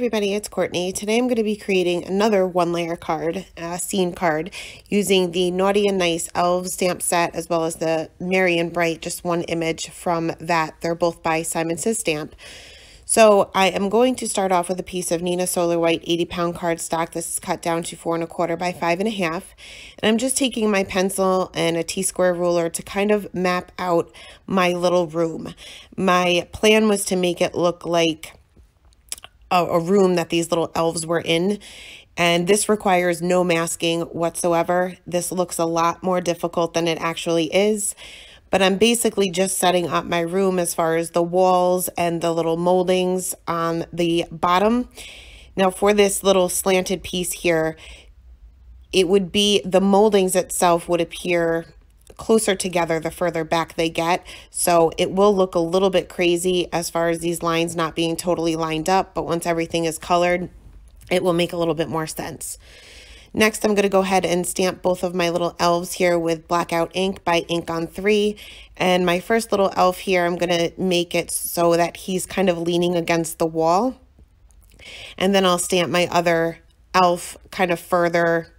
everybody, it's Courtney. Today I'm going to be creating another one-layer card, scene card, using the Naughty and Nice Elves stamp set as well as the Merry and Bright, just one image from that. They're both by Simon Says Stamp. So I am going to start off with a piece of Nina Solar White 80-pound cardstock. This is cut down to 4 1/4 by 5 1/2. And I'm just taking my pencil and a T-square ruler to kind of map out my little room. My plan was to make it look like a room that these little elves were in, and this requires no masking whatsoever. This looks a lot more difficult than it actually is, but I'm basically just setting up my room as far as the walls and the little moldings on the bottom. Now for this little slanted piece here, it would be the moldings itself would appear closer together the further back they get, so it will look a little bit crazy as far as these lines not being totally lined up, but once everything is colored, it will make a little bit more sense. Next, I'm going to go ahead and stamp both of my little elves here with blackout ink by Ink on 3, and my first little elf here, I'm going to make it so that he's kind of leaning against the wall, and then I'll stamp my other elf kind of further,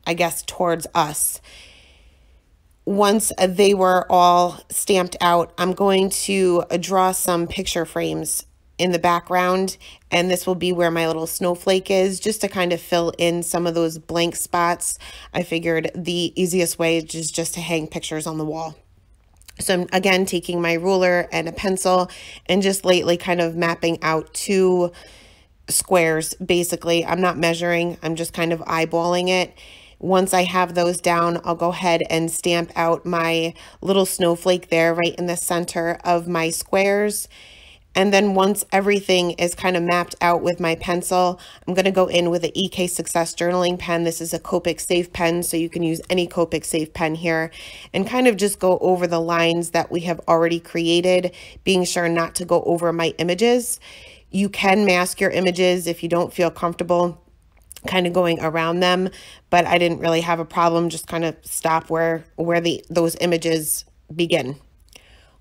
I guess, towards us. Once they were all stamped out, I'm going to draw some picture frames in the background, and this will be where my little snowflake is, just to kind of fill in some of those blank spots. I figured the easiest way is just to hang pictures on the wall. So I'm again taking my ruler and a pencil and just lightly kind of mapping out 2 squares. Basically, I'm not measuring, I'm just kind of eyeballing it. Once I have those down, I'll go ahead and stamp out my little snowflake there right in the center of my squares. And then once everything is kind of mapped out with my pencil, I'm going to go in with the EK Success journaling pen. This is a Copic safe pen, so you can use any Copic safe pen here, and kind of just go over the lines that we have already created, being sure not to go over my images. You can mask your images if you don't feel comfortable kind of going around them, but I didn't really have a problem, just kind of stop where those images begin.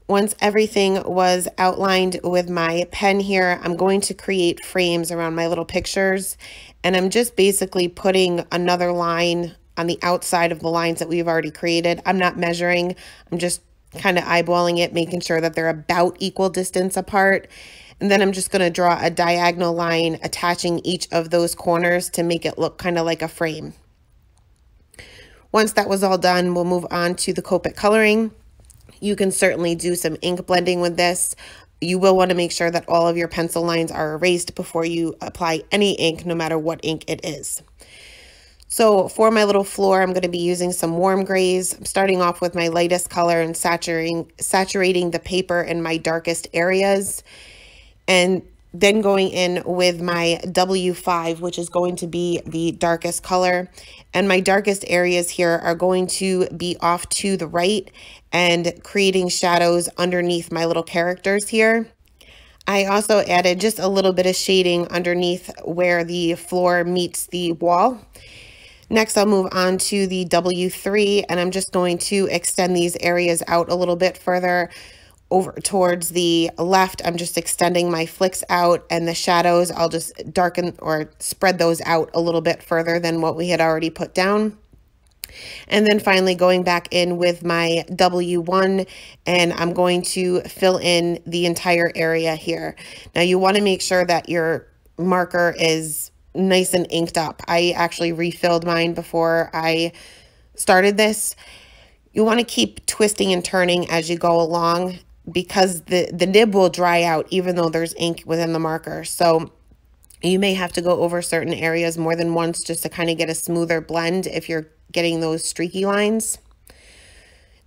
Once everything was outlined with my pen here, I'm going to create frames around my little pictures, and I'm just basically putting another line on the outside of the lines that we've already created. I'm not measuring, I'm just kind of eyeballing it, making sure that they're about equal distance apart. And then I'm just going to draw a diagonal line attaching each of those corners to make it look kind of like a frame. Once that was all done, we'll move on to the Copic coloring. You can certainly do some ink blending with this. You will want to make sure that all of your pencil lines are erased before you apply any ink, no matter what ink it is. So for my little floor, I'm going to be using some warm grays. I'm starting off with my lightest color and saturating the paper in my darkest areas, and then going in with my W5, which is going to be the darkest color. And my darkest areas here are going to be off to the right and creating shadows underneath my little characters here. I also added just a little bit of shading underneath where the floor meets the wall. Next, I'll move on to the W3, and I'm just going to extend these areas out a little bit further. Over towards the left, I'm just extending my flicks out, and the shadows, I'll just darken or spread those out a little bit further than what we had already put down. And then finally going back in with my W1, and I'm going to fill in the entire area here. Now you want to make sure that your marker is nice and inked up. I actually refilled mine before I started this. You want to keep twisting and turning as you go along, because the nib will dry out even though there's ink within the marker. So you may have to go over certain areas more than once just to kind of get a smoother blend if you're getting those streaky lines.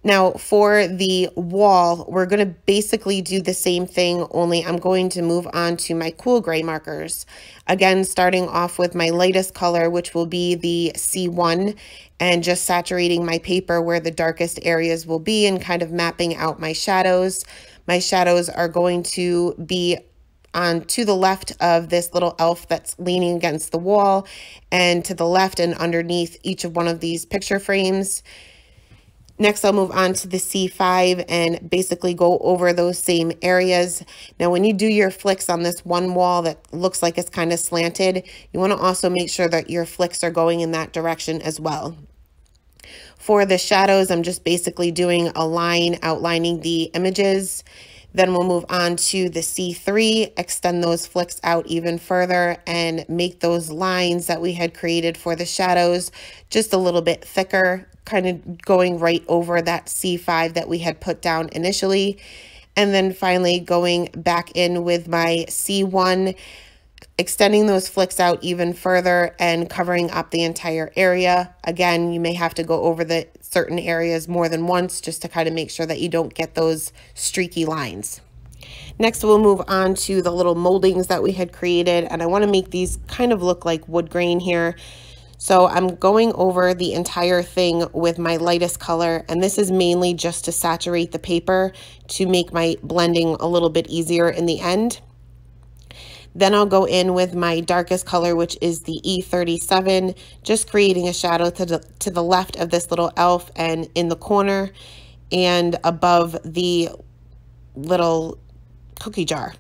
Now for the wall, we're going to basically do the same thing, only I'm going to move on to my cool gray markers. Again, starting off with my lightest color, which will be the C1, and just saturating my paper where the darkest areas will be and kind of mapping out my shadows. My shadows are going to be on to the left of this little elf that's leaning against the wall, and to the left and underneath each of one of these picture frames. Next, I'll move on to the C5 and basically go over those same areas. Now, when you do your flicks on this one wall that looks like it's kind of slanted, you want to also make sure that your flicks are going in that direction as well. For the shadows, I'm just basically doing a line outlining the images. Then we'll move on to the C3, extend those flicks out even further and make those lines that we had created for the shadows just a little bit thicker, kind of going right over that C5 that we had put down initially. And then finally going back in with my C1, extending those flicks out even further and covering up the entire area. Again, you may have to go over the certain areas more than once just to kind of make sure that you don't get those streaky lines. Next, we'll move on to the little moldings that we had created, and I want to make these kind of look like wood grain here. So I'm going over the entire thing with my lightest color, and this is mainly just to saturate the paper to make my blending a little bit easier in the end. Then I'll go in with my darkest color, which is the E37, just creating a shadow to the left of this little elf and in the corner and above the little cookie jar.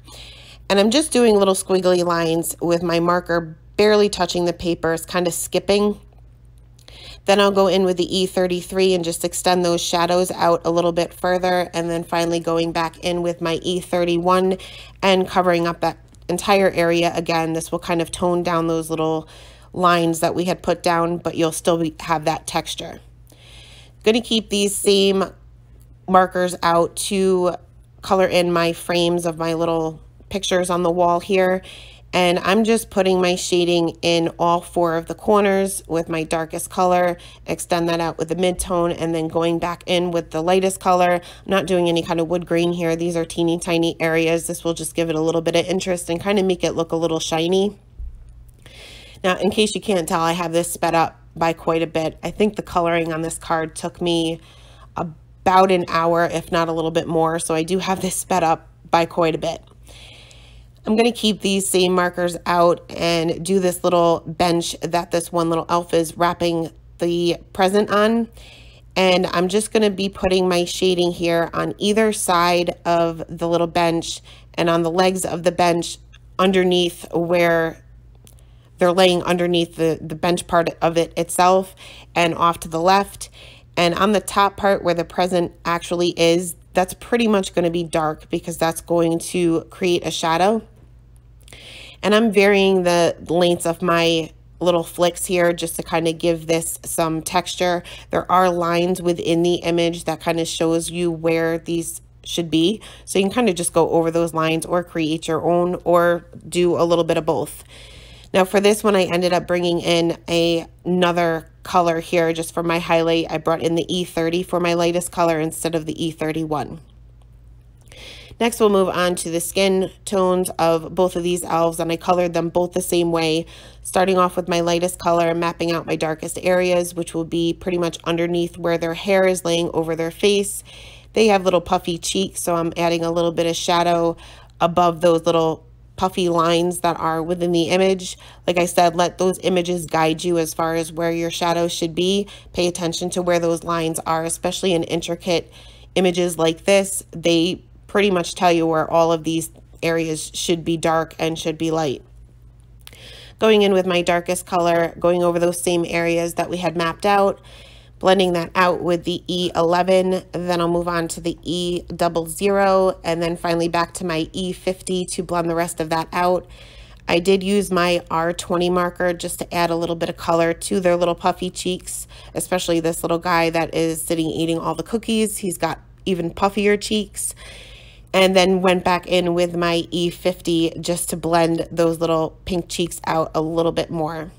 And I'm just doing little squiggly lines with my marker, barely touching the paper, it's kind of skipping. Then I'll go in with the E33 and just extend those shadows out a little bit further, and then finally going back in with my E31 and covering up that entire area. Again, this will kind of tone down those little lines that we had put down, but you'll still have that texture. Going to keep these same markers out to color in my frames of my little pictures on the wall here, and I'm just putting my shading in all 4 of the corners with my darkest color, extend that out with the mid-tone, and then going back in with the lightest color. I'm not doing any kind of wood grain here. These are teeny tiny areas. This will just give it a little bit of interest and kind of make it look a little shiny. Now, in case you can't tell, I have this sped up by quite a bit. I think the coloring on this card took me about an hour, if not a little bit more, so I do have this sped up by quite a bit. I'm going to keep these same markers out and do this little bench that this one little elf is wrapping the present on. And I'm just going to be putting my shading here on either side of the little bench and on the legs of the bench underneath where they're laying underneath the bench part of it itself and off to the left. And on the top part where the present actually is, that's pretty much going to be dark because that's going to create a shadow. And I'm varying the lengths of my little flicks here just to kind of give this some texture. There are lines within the image that kind of shows you where these should be. So you can kind of just go over those lines or create your own or do a little bit of both. Now for this one, I ended up bringing in another color here just for my highlight. I brought in the E30 for my lightest color instead of the E31. Next, we'll move on to the skin tones of both of these elves, and I colored them both the same way, starting off with my lightest color, mapping out my darkest areas, which will be pretty much underneath where their hair is laying over their face. They have little puffy cheeks, so I'm adding a little bit of shadow above those little puffy lines that are within the image. Like I said, let those images guide you as far as where your shadows should be. Pay attention to where those lines are, especially in intricate images like this. They pretty much tell you where all of these areas should be dark and should be light. Going in with my darkest color, going over those same areas that we had mapped out, blending that out with the E11, then I'll move on to the E00, and then finally back to my E50 to blend the rest of that out. I did use my R20 marker just to add a little bit of color to their little puffy cheeks, especially this little guy that is sitting eating all the cookies. He's got even puffier cheeks. And then went back in with my E50 just to blend those little pink cheeks out a little bit more.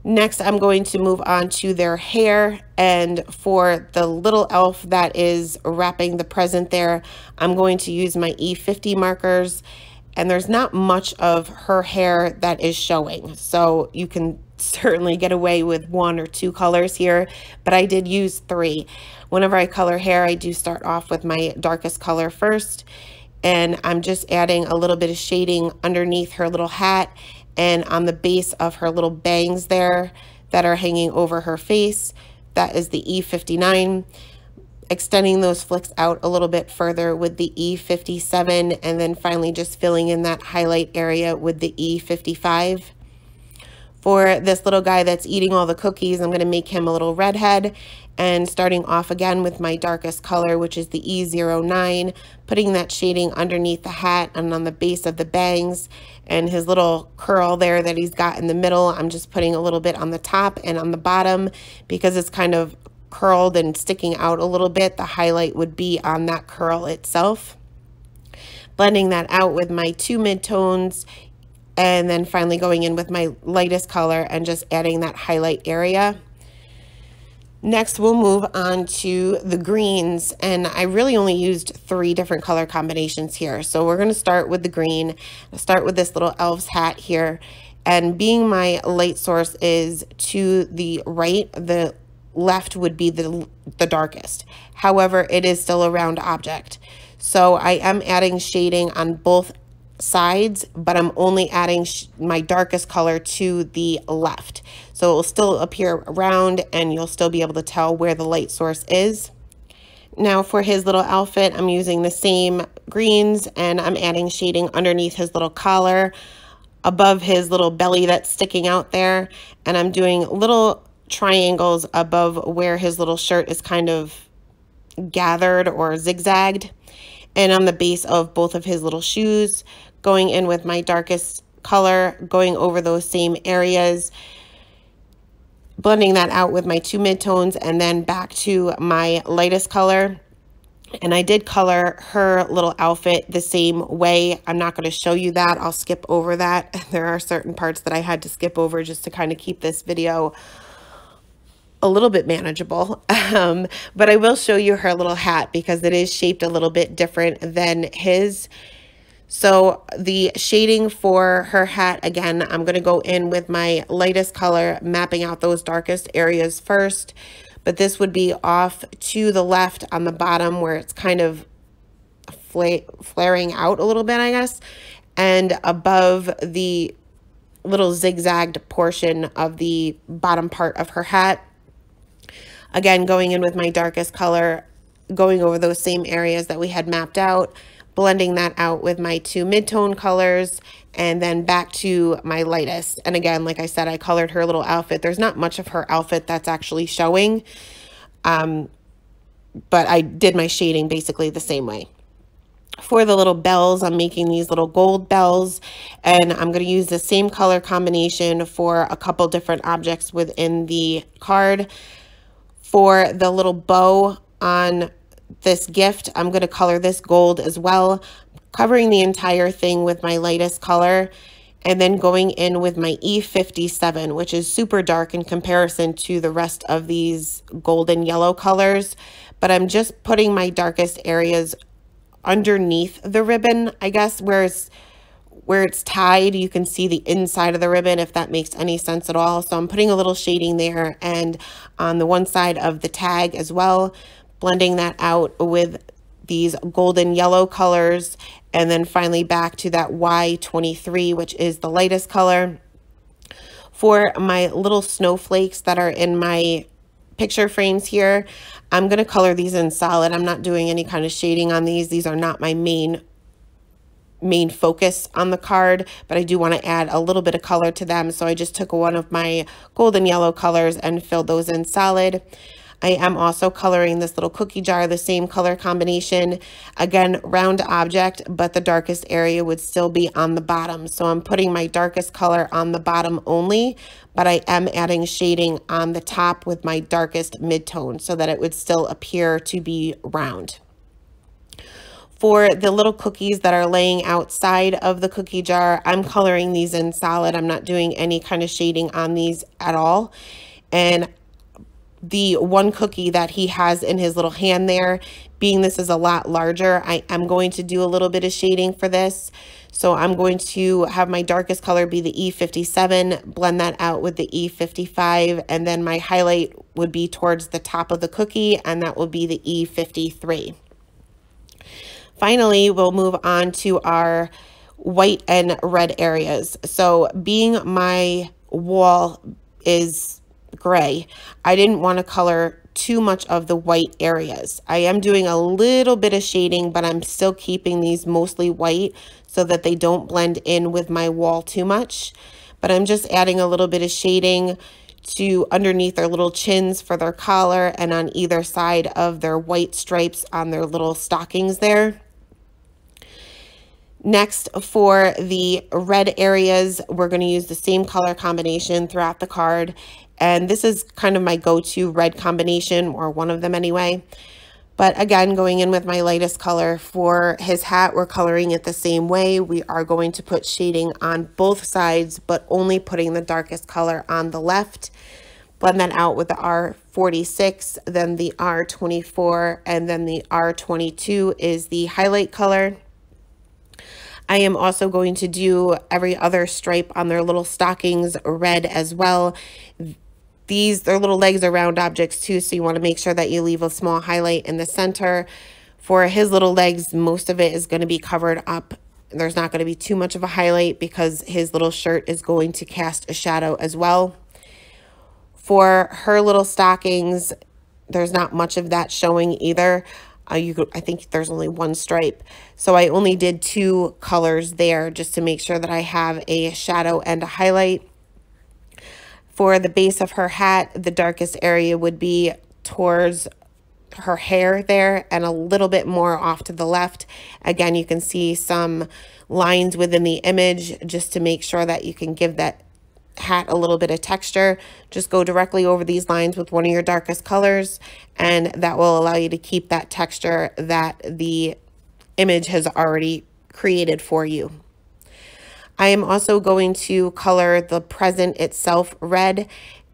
Next, I'm going to move on to their hair, and for the little elf that is wrapping the present there, I'm going to use my E50 markers, and there's not much of her hair that is showing, so you can certainly get away with 1 or 2 colors here, but I did use 3. Whenever I color hair, I do start off with my darkest color first, and I'm just adding a little bit of shading underneath her little hat and on the base of her little bangs there that are hanging over her face. That is the E59. Extending those flicks out a little bit further with the E57, and then finally just filling in that highlight area with the E55. For this little guy that's eating all the cookies, I'm going to make him a little redhead, and starting off again with my darkest color, which is the E09, putting that shading underneath the hat and on the base of the bangs, and his little curl there that he's got in the middle, I'm just putting a little bit on the top and on the bottom because it's kind of curled and sticking out a little bit. The highlight would be on that curl itself. Blending that out with my two midtones, and then finally going in with my lightest color and just adding that highlight area. Next, we'll move on to the greens, and I really only used 3 different color combinations here. So we're going to start with the green. I'll start with this little elf's hat here, and being my light source is to the right, the left would be the darkest. However, it is still a round object. So I am adding shading on both sides, but I'm only adding my darkest color to the left. So it will still appear round and you'll still be able to tell where the light source is. Now for his little outfit, I'm using the same greens and I'm adding shading underneath his little collar, above his little belly that's sticking out there, and I'm doing little triangles above where his little shirt is kind of gathered or zigzagged, and on the base of both of his little shoes, going in with my darkest color, going over those same areas, blending that out with my two midtones, and then back to my lightest color. And I did color her little outfit the same way. I'm not going to show you that. I'll skip over that. There are certain parts that I had to skip over just to kind of keep this video a little bit manageable. But I will show you her little hat because it is shaped a little bit different than his. So the shading for her hat, again, I'm going to go in with my lightest color, mapping out those darkest areas first. But this would be off to the left on the bottom where it's kind of flaring out a little bit, I guess, and above the little zigzagged portion of the bottom part of her hat. Again, going in with my darkest color, going over those same areas that we had mapped out, blending that out with my two mid-tone colors, and then back to my lightest. And again, like I said, I colored her little outfit. There's not much of her outfit that's actually showing, but I did my shading basically the same way. For the little bells, I'm making these little gold bells, and I'm going to use the same color combination for a couple different objects within the card. For the little bow on this gift, I'm going to color this gold as well, covering the entire thing with my lightest color, and then going in with my E57, which is super dark in comparison to the rest of these golden yellow colors. But I'm just putting my darkest areas underneath the ribbon, I guess, where it's tied. You can see the inside of the ribbon, if that makes any sense at all. So I'm putting a little shading there, and on the one side of the tag as well, blending that out with these golden yellow colors, and then finally back to that Y23, which is the lightest color. For my little snowflakes that are in my picture frames here, I'm going to color these in solid. I'm not doing any kind of shading on these. These are not my main focus on the card, but I do want to add a little bit of color to them. So I just took one of my golden yellow colors and filled those in solid. I am also coloring this little cookie jar, the same color combination. Again, round object, but the darkest area would still be on the bottom. So I'm putting my darkest color on the bottom only, but I am adding shading on the top with my darkest midtone so that it would still appear to be round. For the little cookies that are laying outside of the cookie jar, I'm coloring these in solid. I'm not doing any kind of shading on these at all. And the one cookie that he has in his little hand there, being this is a lot larger, I am going to do a little bit of shading for this. So I'm going to have my darkest color be the E57, blend that out with the E55, and then my highlight would be towards the top of the cookie, and that will be the E53. Finally, we'll move on to our white and red areas. So being my wall is gray. I didn't want to color too much of the white areas. I am doing a little bit of shading, but I'm still keeping these mostly white so that they don't blend in with my wall too much. But I'm just adding a little bit of shading to underneath their little chins for their collar and on either side of their white stripes on their little stockings there. Next, for the red areas, we're going to use the same color combination throughout the card. And this is kind of my go-to red combination, or one of them anyway. But again, going in with my lightest color for his hat, we're coloring it the same way. We are going to put shading on both sides, but only putting the darkest color on the left. Blend that out with the R46, then the R24, and then the R22 is the highlight color. I am also going to do every other stripe on their little stockings red as well. Their little legs are round objects too, so you want to make sure that you leave a small highlight in the center. For his little legs, most of it is going to be covered up. There's not going to be too much of a highlight because his little shirt is going to cast a shadow as well. For her little stockings, there's not much of that showing either. I think there's only one stripe. So I only did 2 colors there just to make sure that I have a shadow and a highlight. For the base of her hat, the darkest area would be towards her hair there and a little bit more off to the left. Again, you can see some lines within the image just to make sure that you can give that hat a little bit of texture. Just go directly over these lines with one of your darkest colors, and that will allow you to keep that texture that the image has already created for you. I am also going to color the present itself red,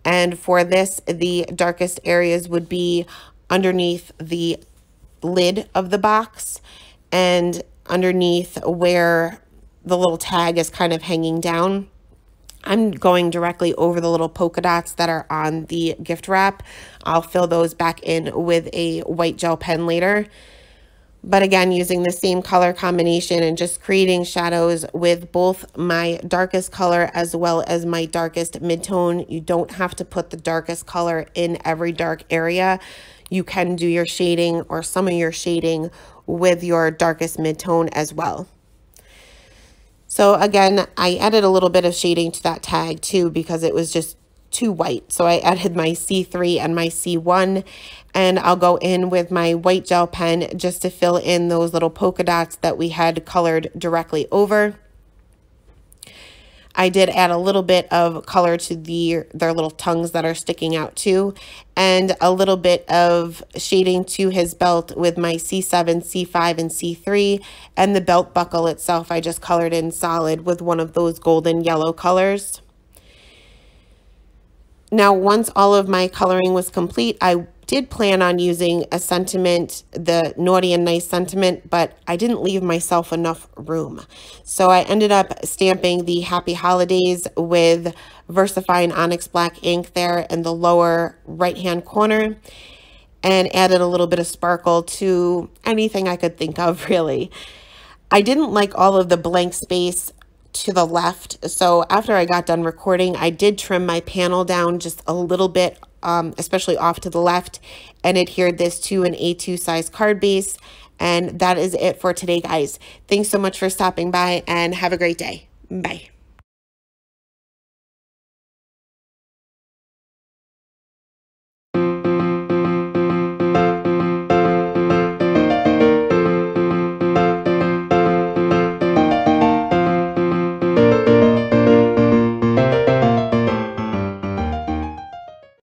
and for this, the darkest areas would be underneath the lid of the box and underneath where the little tag is kind of hanging down. I'm going directly over the little polka dots that are on the gift wrap. I'll fill those back in with a white gel pen later. But again, using the same color combination and just creating shadows with both my darkest color as well as my darkest midtone. You don't have to put the darkest color in every dark area. You can do your shading or some of your shading with your darkest midtone as well. So again, I added a little bit of shading to that tag too because it was just too white. So I added my C3 and my C1, and I'll go in with my white gel pen just to fill in those little polka dots that we had colored directly over. I did add a little bit of color to their little tongues that are sticking out too, and a little bit of shading to his belt with my C7, C5, and C3, and the belt buckle itself I just colored in solid with one of those golden yellow colors. Now, once all of my coloring was complete, I did plan on using a sentiment, the Naughty and Nice sentiment, but I didn't leave myself enough room. So I ended up stamping the Happy Holidays with VersaFine Onyx Black ink there in the lower right-hand corner, and added a little bit of sparkle to anything I could think of, really. I didn't like all of the blank space to the left, so after I got done recording, I did trim my panel down just a little bit, especially off to the left, and adhered this to an A2 size card base. And that is it for today, guys. Thanks so much for stopping by, and have a great day. Bye.